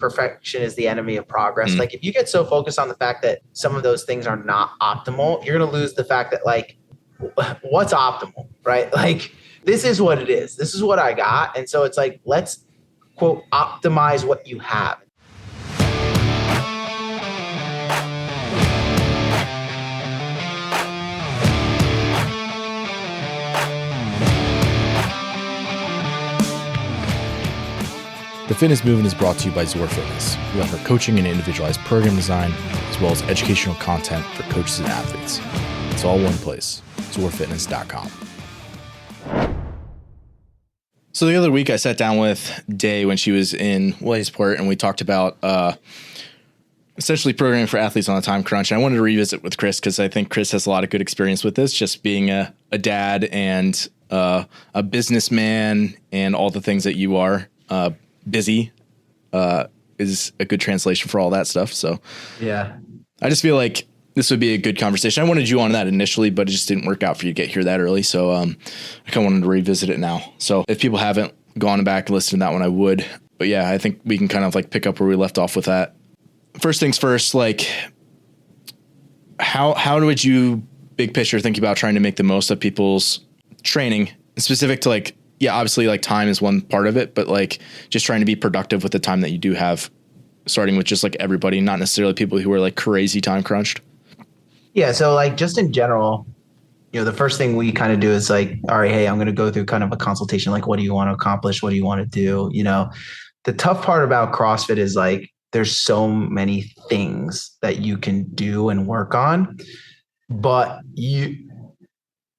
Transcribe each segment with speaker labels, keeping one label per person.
Speaker 1: perfection is the enemy of progress.
Speaker 2: Mm.
Speaker 1: Like if you get so focused on the fact that some of those things are not optimal, you're going to lose the fact that like, what's optimal, right? Like this is what it is. This is what I got. And so it's like, let's quote, optimize what you have.
Speaker 2: The Fitness Movement is brought to you by Zor Fitness. We offer coaching and individualized program design, as well as educational content for coaches and athletes. It's all one place, zorfitness.com. So the other week I sat down with Day when she was in Williamsport, and we talked about essentially programming for athletes on a time crunch. And I wanted to revisit with Chris because I think Chris has a lot of good experience with this, just being a dad and a businessman and all the things that you are. Busy is a good translation for all that stuff. So
Speaker 1: yeah,
Speaker 2: I just feel like this would be a good conversation. I wanted you on that initially, but it just didn't work out for you to get here that early. So I kind of wanted to revisit it now. So if people haven't gone back and listened to that one, I would. But yeah, I think we can kind of like pick up where we left off with that. First things first, like how would you big picture think about trying to make the most of people's training, specific to like, yeah, obviously like time is one part of it, but like just trying to be productive with the time that you do have, starting with just like everybody, not necessarily people who are like crazy time crunched.
Speaker 1: Yeah. So like just in general, the first thing we kind of do is like, all right, hey, I'm going to go through kind of a consultation. Like, what do you want to accomplish? What do you want to do? The tough part about CrossFit is like, there's so many things that you can do and work on,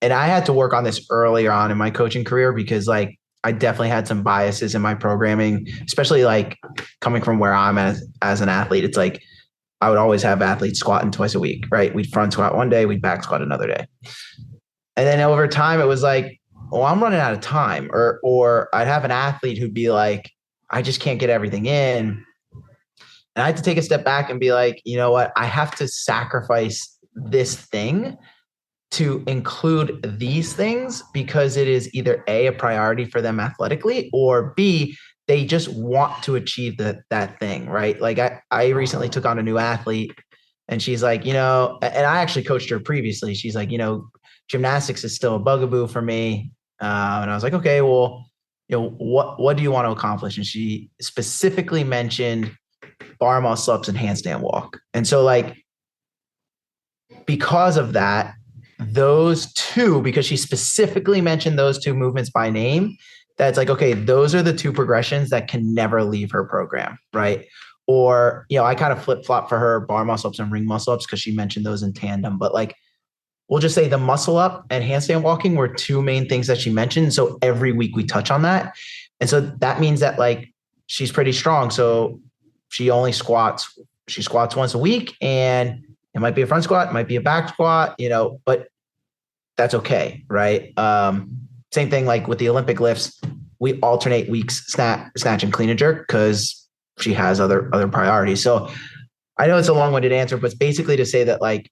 Speaker 1: and I had to work on this earlier on in my coaching career because like I definitely had some biases in my programming, especially like coming from where I'm as an athlete. It's like I would always have athletes squatting twice a week, right? We'd front squat one day, we'd back squat another day. And then over time it was like, oh, I'm running out of time. Or I'd have an athlete who'd be like, I just can't get everything in. And I had to take a step back and be like, you know what? I have to sacrifice this thing to include these things because it is either A, a priority for them athletically, or B, they just want to achieve that thing, right? Like I recently took on a new athlete and she's like, and I actually coached her previously. She's like, gymnastics is still a bugaboo for me. And I was like, okay, well, what do you want to accomplish? And she specifically mentioned bar muscle ups and handstand walk. And so like, because of that, those two, because she specifically mentioned those two movements by name, that's like, okay, those are the two progressions that can never leave her program, right? Or, I kind of flip-flop for her bar muscle ups and ring muscle ups because she mentioned those in tandem. But like, we'll just say the muscle up and handstand walking were two main things that she mentioned. So every week we touch on that. And so that means that like, she's pretty strong. So she squats once a week, and it might be a front squat, it might be a back squat, but that's okay, right? Same thing like with the Olympic lifts, we alternate weeks, snatch and clean and jerk because she has other priorities. So I know it's a long-winded answer, but it's basically to say that like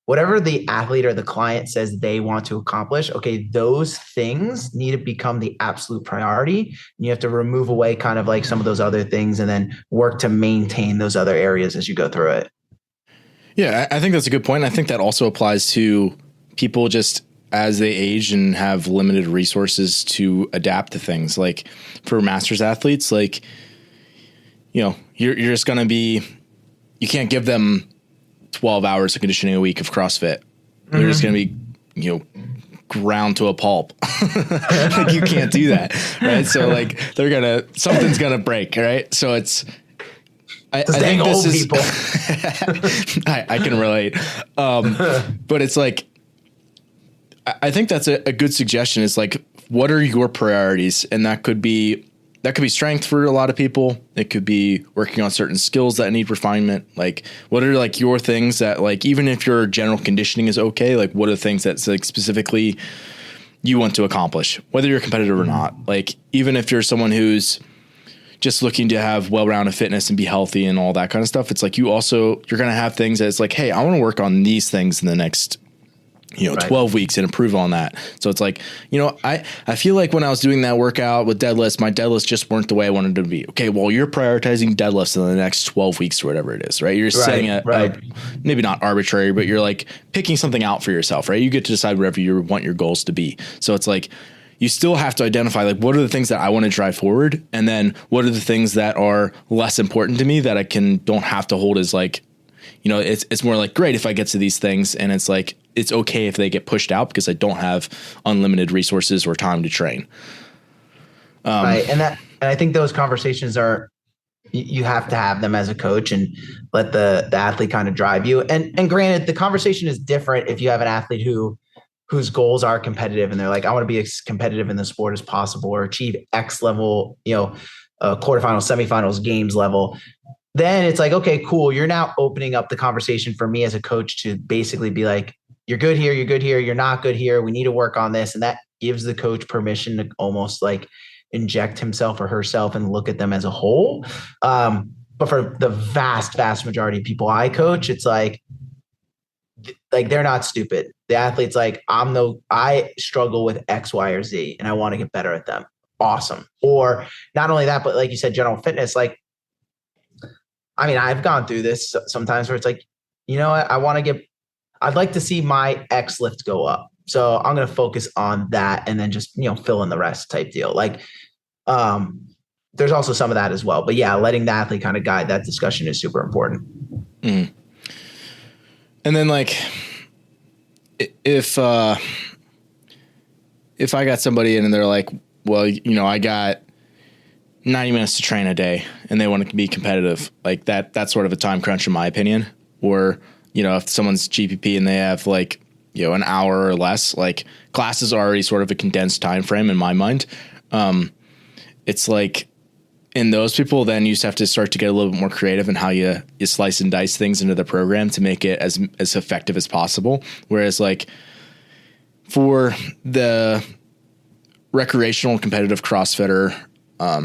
Speaker 1: whatever the athlete or the client says they want to accomplish, okay, those things need to become the absolute priority. And you have to remove away kind of like some of those other things and then work to maintain those other areas as you go through it.
Speaker 2: Yeah, I think that's a good point. I think that also applies to people just as they age and have limited resources to adapt to things. Like for masters athletes, like, you're just going to be, you can't give them 12 hours of conditioning a week of CrossFit. Mm-hmm. They're just going to be, ground to a pulp. Like you can't do that. Right. So like something's going to break. Right. So it's, I think this is, people. I can relate. But it's like, I think that's a good suggestion. Is like, what are your priorities? And that could be strength for a lot of people. It could be working on certain skills that need refinement. Like, what are like your things that like, even if your general conditioning is okay, like what are the things that's like specifically you want to accomplish, whether you're competitive or not? Like, even if you're someone who's just looking to have well-rounded fitness and be healthy and all that kind of stuff, it's like you're going to have things that's like, hey, I want to work on these things in the next
Speaker 1: Right.
Speaker 2: 12 weeks and improve on that. So it's like, I feel like when I was doing that workout with deadlifts, my deadlifts just weren't the way I wanted them to be. Okay, well, you're prioritizing deadlifts in the next 12 weeks or whatever it is, right? You're setting a maybe not arbitrary, but you're like picking something out for yourself, right? You get to decide whatever you want your goals to be. So it's like, you still have to identify like what are the things that I want to drive forward, and then what are the things that are less important to me that I don't have to hold as like, it's more like great if I get to these things, and it's like it's okay if they get pushed out because I don't have unlimited resources or time to train.
Speaker 1: Right, and I think those conversations are you have to have them as a coach and let the athlete kind of drive you. And granted, the conversation is different if you have an athlete whose goals are competitive and they're like, I want to be as competitive in the sport as possible or achieve X level, quarterfinals, semifinals, games level. Then it's like, okay, cool. You're now opening up the conversation for me as a coach to basically be like, you're good here, you're not good here. We need to work on this. And that gives the coach permission to almost like inject himself or herself and look at them as a whole. But for the vast, vast majority of people I coach, it's like they're not stupid. The athlete's like, I struggle with X, Y, or Z, and I want to get better at them. Awesome. Or not only that, but like you said, general fitness, like, I mean, I've gone through this sometimes where it's like, I'd like to see my X lift go up. So I'm going to focus on that and then just, fill in the rest type deal. Like, there's also some of that as well, but yeah, letting the athlete kind of guide that discussion is super important.
Speaker 2: Mm. And then like, if I got somebody in and they're like, well, I got 90 minutes to train a day and they want to be competitive, like that's sort of a time crunch in my opinion. Or, if someone's GPP and they have like, an hour or less, like class is already sort of a condensed time frame in my mind. It's like in those people, then you just have to start to get a little bit more creative in how you slice and dice things into the program to make it as effective as possible. Whereas like for the recreational competitive CrossFitter,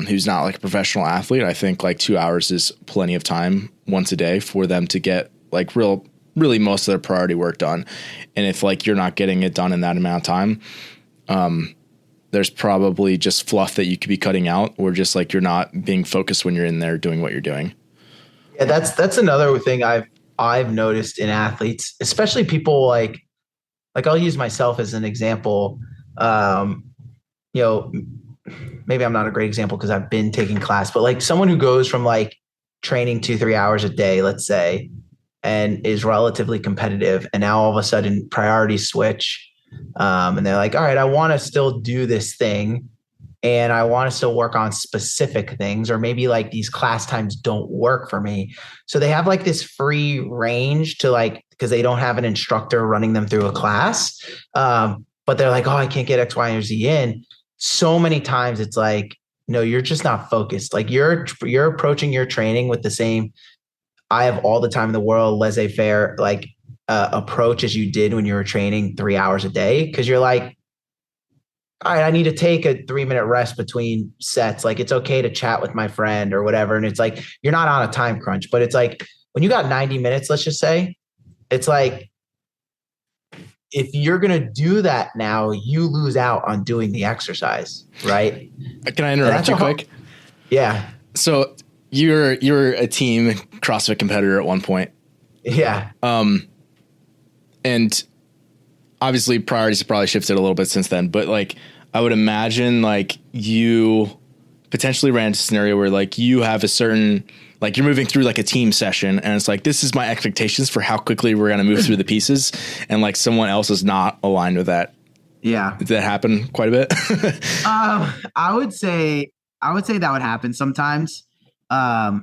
Speaker 2: who's not like a professional athlete, I think like 2 hours is plenty of time once a day for them to get like really most of their priority work done. And if like you're not getting it done in that amount of time, there's probably just fluff that you could be cutting out, or just like you're not being focused when you're in there doing what you're doing.
Speaker 1: Yeah, that's another thing I've noticed in athletes, especially people like I'll use myself as an example. Maybe I'm not a great example because I've been taking class, but like someone who goes from like training 2-3 hours a day, let's say, and is relatively competitive, and now all of a sudden priorities switch. And they're like, all right, I want to still do this thing and I want to still work on specific things, or maybe like these class times don't work for me. So they have like this free range to like, because they don't have an instructor running them through a class. But they're like, oh, I can't get X, Y, or Z in. So many times it's like, no, you're just not focused. Like you're approaching your training with the same, I have all the time in the world, laissez-faire, like approach as you did when you were training 3 hours a day. Cause you're like, all right, I need to take a 3-minute rest between sets. Like it's okay to chat with my friend or whatever. And it's like, you're not on a time crunch, but it's like when you got 90 minutes, let's just say, it's like, if you're going to do that now, you lose out on doing the exercise. Right.
Speaker 2: Can I interrupt you quick?
Speaker 1: Yeah.
Speaker 2: So you're a team CrossFit competitor at one point.
Speaker 1: Yeah.
Speaker 2: And obviously priorities have probably shifted a little bit since then, but like, I would imagine like you potentially ran into a scenario where like you have a certain, like you're moving through like a team session and it's like, this is my expectations for how quickly we're going to move through the pieces. And like someone else is not aligned with that.
Speaker 1: Yeah.
Speaker 2: Did that happen quite a bit?
Speaker 3: I would say that would happen sometimes. I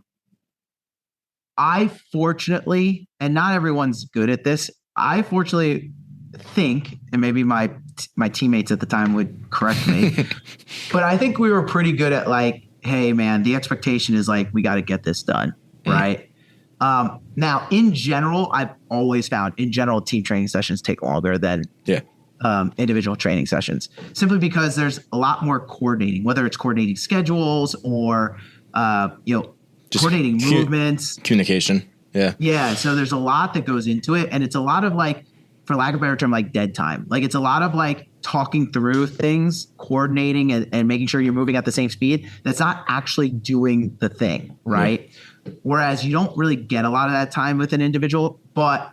Speaker 3: fortunately, and not everyone's good at this, I fortunately think, and maybe my teammates at the time would correct me, but I think we were pretty good at like, hey man, the expectation is like, we got to get this done. Right. Now in general, I've always found in general, team training sessions take longer than individual training sessions, simply because there's a lot more coordinating, whether it's coordinating schedules or, just coordinating movements,
Speaker 2: communication. Yeah.
Speaker 3: Yeah. So there's a lot that goes into it. And it's a lot of like, for lack of a better term, like dead time. Like it's a lot of like talking through things, coordinating and making sure you're moving at the same speed. That's not actually doing the thing, right? Yeah. Whereas you don't really get a lot of that time with an individual. But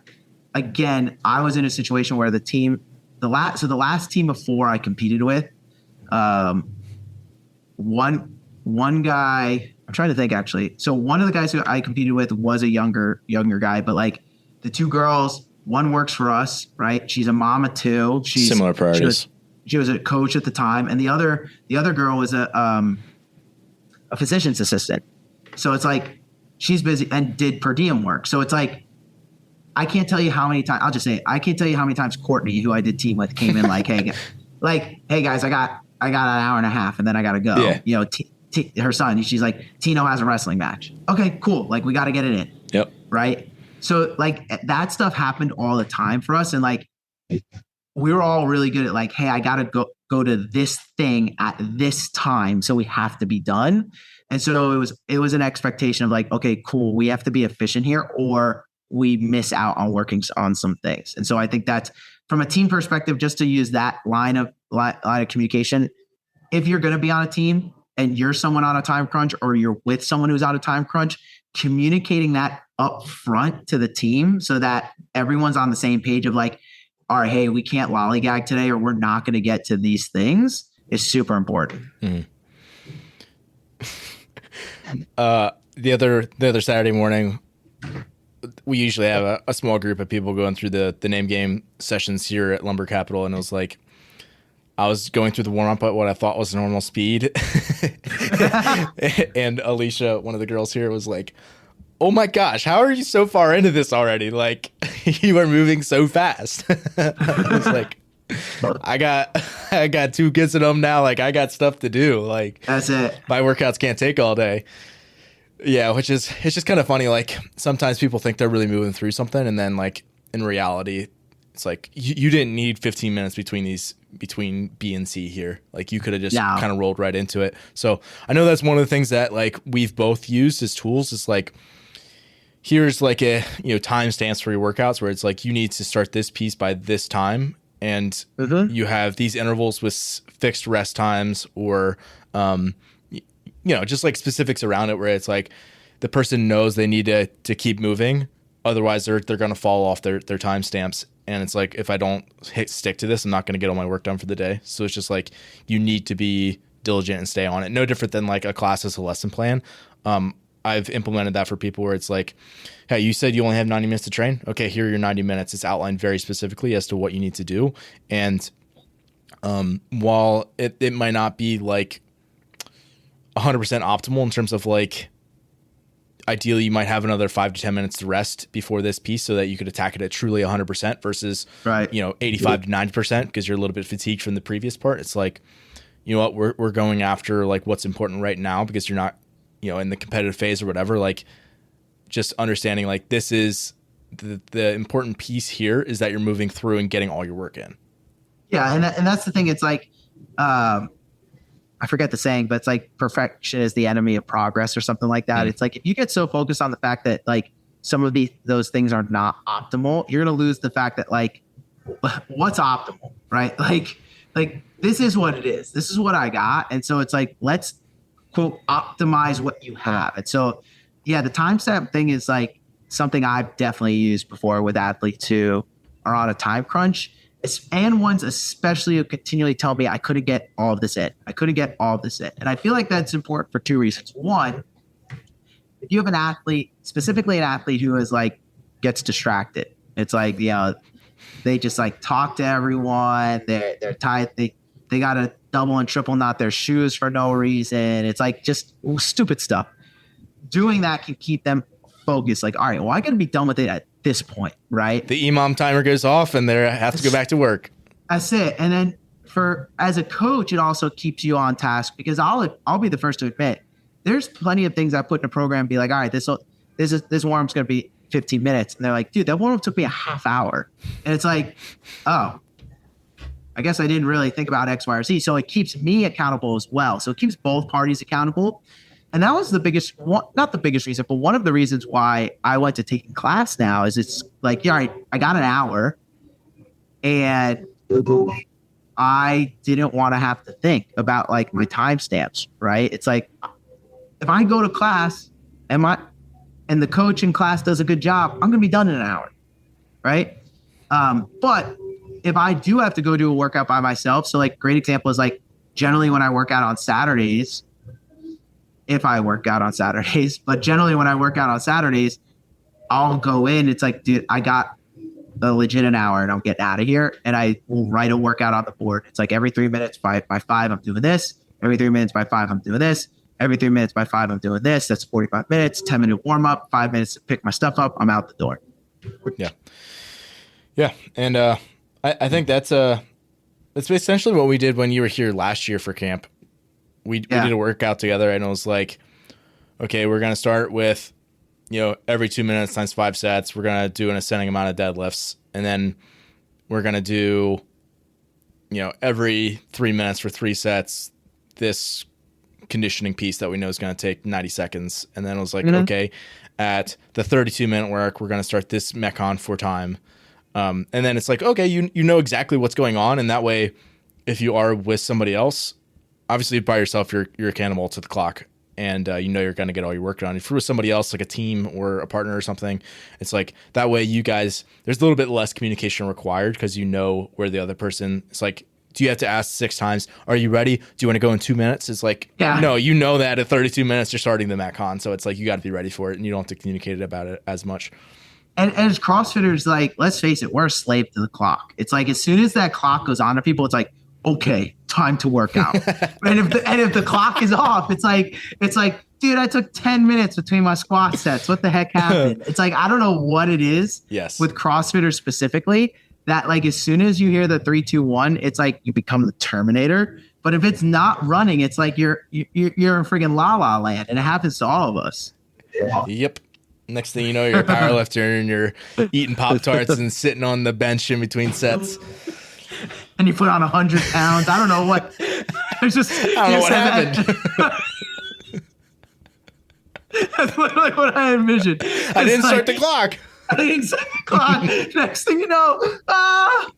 Speaker 3: again, I was in a situation where the last team of 4 I competed with, one guy, I'm trying to think actually. So one of the guys who I competed with was a younger guy, but like the 2 girls, one works for us, right? She's a mom of 2. She's
Speaker 2: similar priorities.
Speaker 3: She was a coach at the time, and the other girl was a physician's assistant. So it's like she's busy and did per diem work. So it's like I can't tell you how many times. I'll just say I can't tell you how many times Courtney, who I did team with, came in like, hey guys, I got an hour and a half, and then I got to go.
Speaker 2: Yeah.
Speaker 3: You know, her son, she's like, Tino has a wrestling match. Okay, cool. Like we got to get it in.
Speaker 2: Yep.
Speaker 3: Right. So like that stuff happened all the time for us, and like we were all really good at like, hey, I got to go to this thing at this time, so we have to be done. And so it was an expectation of like, okay, cool, we have to be efficient here, or we miss out on working on some things. And so I think that's from a team perspective, just to use that line of communication. If you're going to be on a team and you're someone on a time crunch, or you're with someone who's on a time crunch, communicating that up front to the team so that everyone's on the same page of like, all right, hey, we can't lollygag today, or we're not going to get to these things, is super important.
Speaker 2: Mm-hmm. The other Saturday morning, we usually have a small group of people going through the name game sessions here at Lumber Capital, and it was like I was going through the warm up at what I thought was normal speed, and Alicia, one of the girls here, was like, "Oh my gosh, how are you so far into this already? Like, you are moving so fast." It's like, I got 2 kids at home now. Like, I got stuff to do. Like,
Speaker 3: that's it.
Speaker 2: My workouts can't take all day. Yeah, it's just kind of funny. Like, sometimes people think they're really moving through something, and then like in reality, it's like you didn't need 15 minutes between B and C here. Like, you could have just kind of rolled right into it. So I know that's one of the things that like we've both used as tools. Is like, here's like a timestamps for your workouts where it's like you need to start this piece by this time, and you have these intervals with fixed rest times, or just like specifics around it where it's like the person knows they need to keep moving, otherwise they're going to fall off their timestamps. And it's like, if I don't stick to this, I'm not going to get all my work done for the day. So it's just like you need to be diligent and stay on it. No different than like a class as a lesson plan. I've implemented that for people where it's like, hey, you said you only have 90 minutes to train. Okay, here are your 90 minutes. It's outlined very specifically as to what you need to do. And while it might not be like 100% optimal in terms of like, ideally you might have another 5 to 10 minutes to rest before this piece so that you could attack it at truly 100% versus 85 to 90% because you're a little bit fatigued from the previous part. It's like, you know what, we're going after like what's important right now because you're not in the competitive phase or whatever. Like, just understanding like this is the important piece here is that you're moving through and getting all your work in.
Speaker 3: Yeah, and that's the thing. It's like I forget the saying, but it's like perfection is the enemy of progress or something like that. Mm-hmm. It's like if you get so focused on the fact that like some of those things are not optimal, you're going to lose the fact that like what's optimal, right? Like this is what it is. This is what I got. And so it's like, let's quote optimize what you have. And so, yeah, the timestamp thing is like something I've definitely used before with athletes who are on a time crunch. And ones especially who continually tell me I couldn't get all of this in. And I feel like that's important for 2 reasons. One, if you have an athlete, specifically an athlete who is like gets distracted, it's like, they just like talk to everyone. They're tired. They got to double and triple knot their shoes for no reason. It's like just stupid stuff. Doing that can keep them focused. Like, all right, well, I got to be done with it at this point, right?
Speaker 2: The EMOM timer goes off and they have to go back to work.
Speaker 3: That's it. And then as a coach, it also keeps you on task because I'll be the first to admit there's plenty of things I put in a program and be like, all right, this warm-up's going to be 15 minutes. And they're like, dude, that warm-up took me a half hour. And it's like, oh, I guess I didn't really think about X, Y, or Z. So it keeps me accountable as well. So it keeps both parties accountable. And that was the biggest, not the biggest reason, but one of the reasons why I went to taking class now is it's like, yeah, I got an hour. And I didn't want to have to think about like my timestamps, right? It's like if I go to class and the coach in class does a good job, I'm gonna be done in an hour, right? But if I do have to go do a workout by myself, so like great example is like generally when I work out on Saturdays, if I work out on Saturdays, but generally when I work out on Saturdays, I'll go in. It's like, dude, I got a legit an hour and I'll get out of here. And I will write a workout on the board. It's like every 3 minutes by 5, I'm doing this. Every 3 minutes by 5, I'm doing this. Every 3 minutes by 5, I'm doing this. That's 45 minutes, 10-minute warm up, 5 minutes to pick my stuff up. I'm out the door.
Speaker 2: Yeah. Yeah. And I think that's essentially what we did when you were here last year for camp. We did a workout together and it was like, okay, we're going to start with, every 2 minutes times 5 sets. We're going to do an ascending amount of deadlifts. And then we're going to do, every 3 minutes for 3 sets, this conditioning piece that we know is going to take 90 seconds. And then it was like, okay, at the 32-minute mark, we're going to start this Metcon for time. And then it's like, okay, you know exactly what's going on. And that way, if you are with somebody else, obviously by yourself, you're accountable to the clock. And you're going to get all your work done. If you're with somebody else, like a team or a partner or something, it's like that way you guys, there's a little bit less communication required because you know where the other person, it's like, do you have to ask 6 times, are you ready? Do you want to go in 2 minutes? It's like, no, you know that at 32 minutes, you're starting the Metcon. So it's like, you got to be ready for it and you don't have to communicate about it as much.
Speaker 3: And as CrossFitters, like, let's face it, we're a slave to the clock. It's like, as soon as that clock goes on to people, it's like, okay, time to work out. and if the clock is off, it's like, dude, I took 10 minutes between my squat sets. What the heck happened? It's like, I don't know what it is with CrossFitters specifically that like, as soon as you hear the 3, 2, 1, it's like you become the Terminator. But if it's not running, it's like you're in friggin' la la land, and it happens to all of us.
Speaker 2: Yep. Next thing you know, you're a powerlifter and you're eating Pop-Tarts and sitting on the bench in between sets.
Speaker 3: And you put on 100 pounds. I don't know what. There's just.
Speaker 2: I don't know what happened.
Speaker 3: That's literally what I envisioned.
Speaker 2: I didn't start the clock.
Speaker 3: I didn't start the clock. Next thing you know, I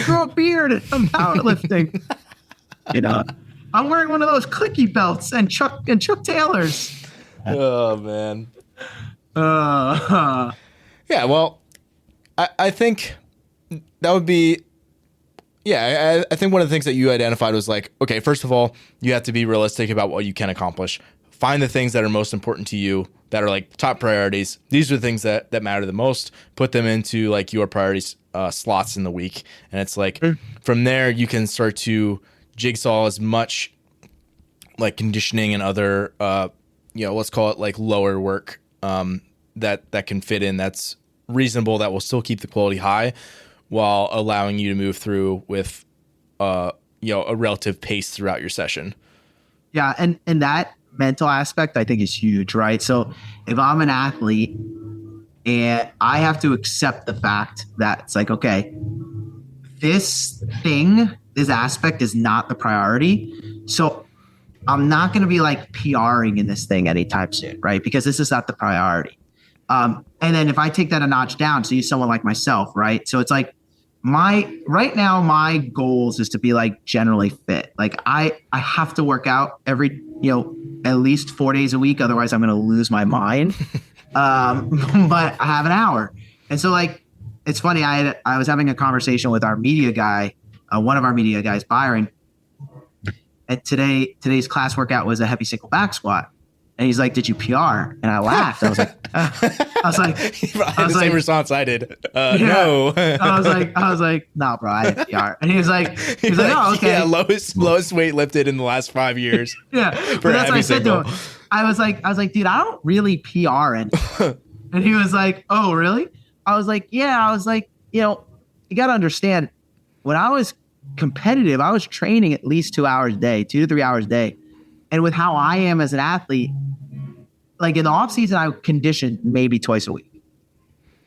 Speaker 3: grow a beard and I'm powerlifting. I'm wearing one of those clicky belts and Chuck Taylors.
Speaker 2: Oh man. Yeah. Well, I think that would be. Yeah, I think one of the things that you identified was like, okay, first of all, you have to be realistic about what you can accomplish. Find the things that are most important to you that are like top priorities. These are the things that matter the most. Put them into like your priorities slots in the week. And it's like from there, you can start to jigsaw as much like conditioning and other, let's call it like lower work that can fit in. That's reasonable. That will still keep the quality high while allowing you to move through with, a relative pace throughout your session.
Speaker 3: Yeah. And that mental aspect I think is huge, right? So if I'm an athlete and I have to accept the fact that it's like, okay, this aspect is not the priority. So I'm not going to be like PRing in this thing anytime soon, right? Because this is not the priority. And then if I take that a notch down, so you someone like myself, right? So it's like right now my goals is to be like generally fit. Like I have to work out every, at least 4 days a week. Otherwise I'm going to lose my mind. But I have an hour. And so like, it's funny. I was having a conversation with our media guy, one of our media guys, Byron. And today's class workout was a heavy single back squat. And he's like, "Did you PR?" And I laughed. I was like,
Speaker 2: the same response I did. No.
Speaker 3: I was like, "No, bro, I didn't PR." And he was like, "Oh, okay."
Speaker 2: Yeah, lowest weight lifted in the last 5 years.
Speaker 3: Yeah, but that's what I said to him. I was like, "Dude, I don't really PR." And he was like, "Oh, really?" I was like, "Yeah." I was like, you got to understand, when I was competitive, I was training at least 2 hours a day, 2 to 3 hours a day. And with how I am as an athlete, like in the off season, I conditioned maybe twice a week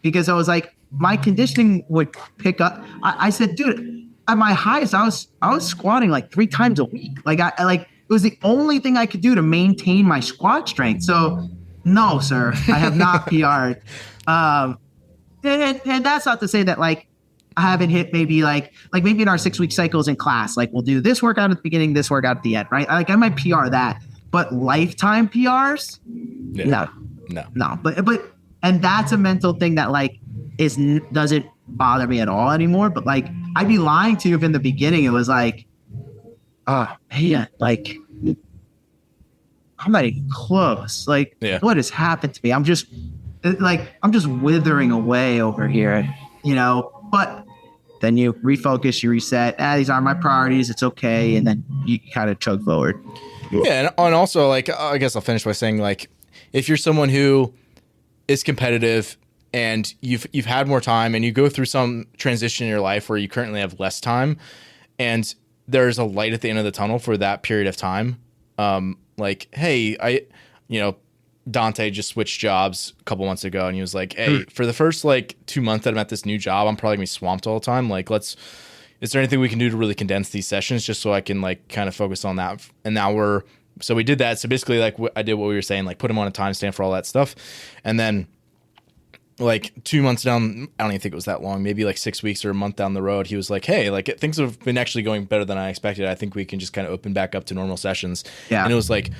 Speaker 3: because I was like, my conditioning would pick up. I said, dude, at my highest, I was squatting like 3 times a week. Like it was the only thing I could do to maintain my squat strength. So no, sir, I have not PR'd. and that's not to say that like I haven't hit maybe like maybe in our 6-week cycles in class, like we'll do this workout at the beginning, this workout at the end, right? Like I might PR that, but lifetime PRs, no. But and that's a mental thing that like doesn't bother me at all anymore. But like I'd be lying to you if in the beginning it was like, oh man, like I'm not even close. Like what has happened to me? I'm just withering away over here, you know. But then you refocus, you reset. These aren't my priorities. It's okay, and then you kind of chug forward.
Speaker 2: Yeah, and also like I guess I'll finish by saying like if you're someone who is competitive and you've had more time and you go through some transition in your life where you currently have less time and there's a light at the end of the tunnel for that period of time. Like, hey, Dante just switched jobs a couple months ago and he was like, hey, for the first like 2 months that I'm at this new job, I'm probably gonna be swamped all the time. Like, is there anything we can do to really condense these sessions just so I can like kind of focus on that? And now so we did that. So basically like I did what we were saying, like put him on a timestamp for all that stuff. And then like 2 months down, I don't even think it was that long, maybe like 6 weeks or a month down the road, he was like, hey, like things have been actually going better than I expected. I think we can just kind of open back up to normal sessions. Yeah. And it was like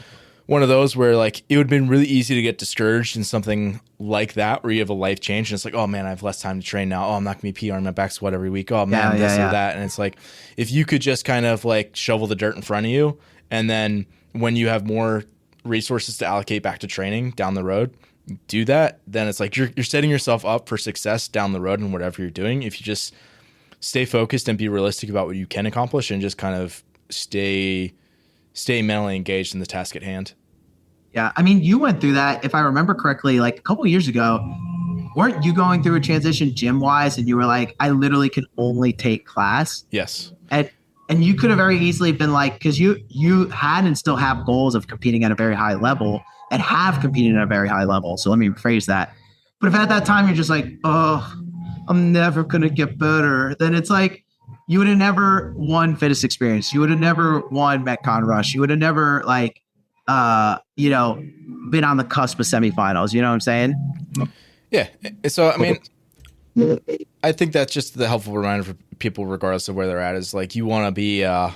Speaker 2: one of those where like it would have been really easy to get discouraged in something like that where you have a life change and it's like, oh man, I have less time to train now. Oh, I'm not gonna be PRing my back squat every week. Oh man, this or that. And it's like if you could just kind of like shovel the dirt in front of you, and then when you have more resources to allocate back to training down the road, do that, then it's like you're setting yourself up for success down the road in whatever you're doing. If you just stay focused and be realistic about what you can accomplish and just kind of stay mentally engaged in the task at hand.
Speaker 3: Yeah, I mean, you went through that, if I remember correctly, like a couple of years ago. Weren't you going through a transition gym-wise, and you were like, I literally can only take class?
Speaker 2: Yes.
Speaker 3: And you could have very easily been like, because you had and still have goals of competing at a very high level and have competed at a very high level. So let me rephrase that. But if at that time you're just like, oh, I'm never going to get better, then it's like you would have never won Fittest Experience. You would have never won Metcon Rush. You would have never like, been on the cusp of semifinals. You know what I'm saying?
Speaker 2: Yeah. So, I mean, I think that's just the helpful reminder for people, regardless of where they're at, is like you want to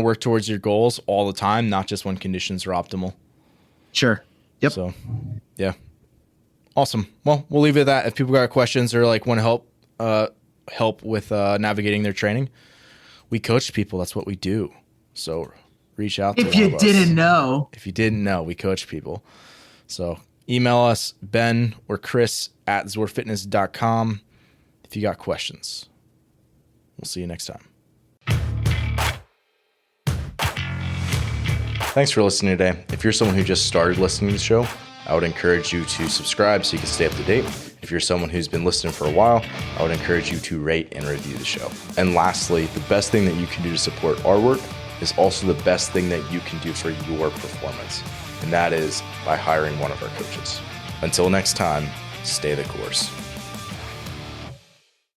Speaker 2: work towards your goals all the time, not just when conditions are optimal.
Speaker 3: Sure. Yep.
Speaker 2: So, yeah. Awesome. Well, we'll leave it at that. If people got questions or like want to help with navigating their training, we coach people. That's what we do. So reach out to
Speaker 3: If you didn't know.
Speaker 2: If you didn't know, we coach people. So email us, Ben or Chris at zorfitness.com if you got questions. We'll see you next time. Thanks for listening today. If you're someone who just started listening to the show, I would encourage you to subscribe so you can stay up to date. If you're someone who's been listening for a while, I would encourage you to rate and review the show. And lastly, the best thing that you can do to support our work is also the best thing that you can do for your performance. And that is by hiring one of our coaches. Until next time, stay the course.